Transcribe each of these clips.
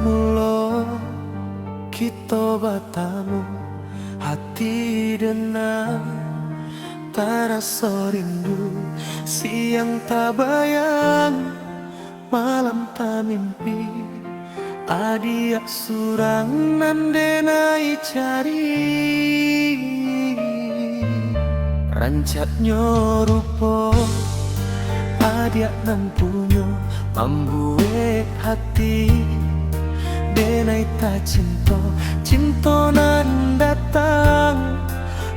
mulo kita batamu hati denang terasa rindu siang tak bayang malam tak mimpi adia surang nandenai cari rancatnya rupo adia nan punyo membuat hati denai tak cinta cinta nan datang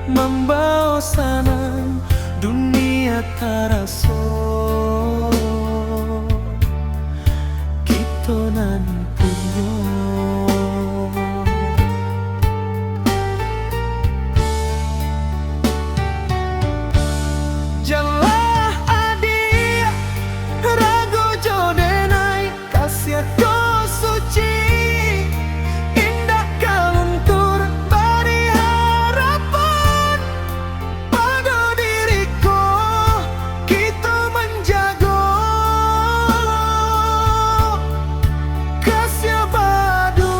membawa sanang dunia taraso kita nan punyo jalan adia ragu jodenai kasih ko suci indah kaluntur beri harapan pada diriku kita menjaga kasih badu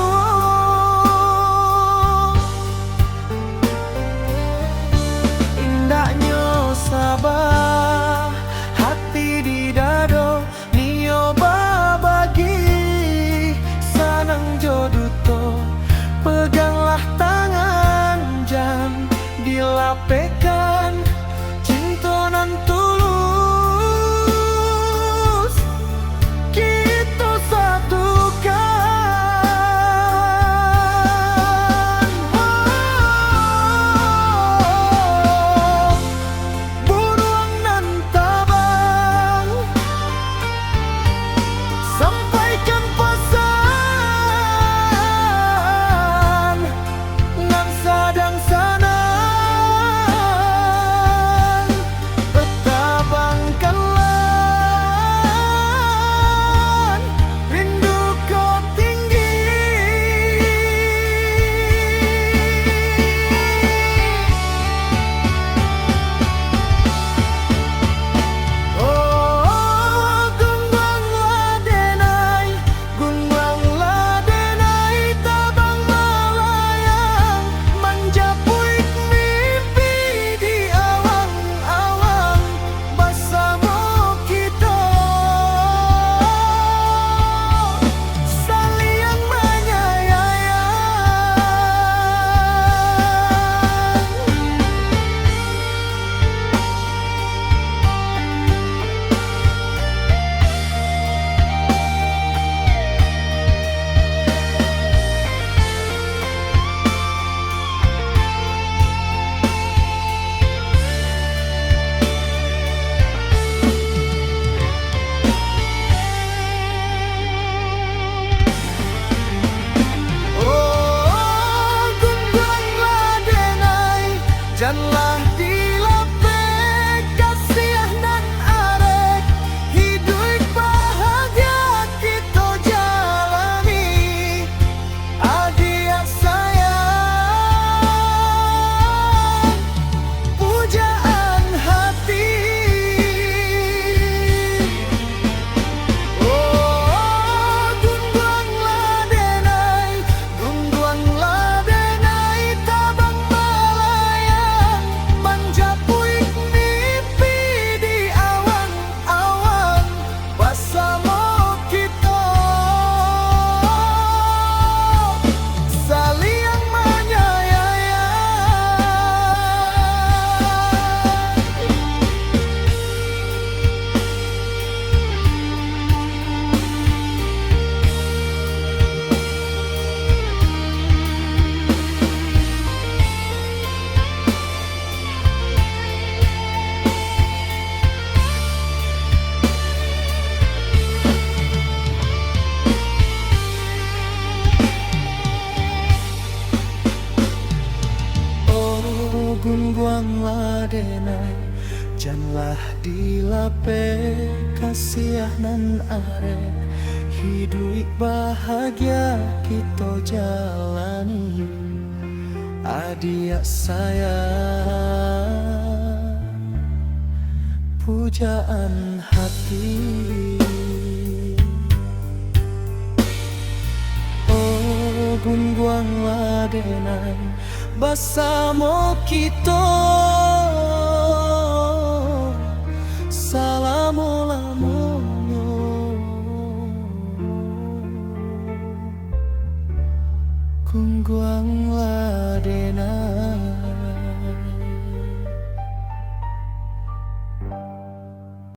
indahnya sabah hati di dado nioba bagi sanang jodoh peganglah tangan jam dilapekan cinta nan tulus kita satukan buruang nan tabang sampaikan pesan ngan sadang sanang betabangkanlah rindu kau tinggi oh gungganglah denai tabang melayang menjapuik mimpi di awang-awang bersama kita saling oh gungganglah denai janganlah dilapek kasih nan arek hidup bahagia kita jalani adia sayang pujaan hati oh gungganglah denai tabang melayang menjapuik mimpi di awang-awang bersama kita saling oh gungganglah denai janganlah dilapek kasih nan arek hidup bahagia kita jalani adia sayang pujaan hati gunguang ladenan basamo kito salamulamunyo gunguang ladenan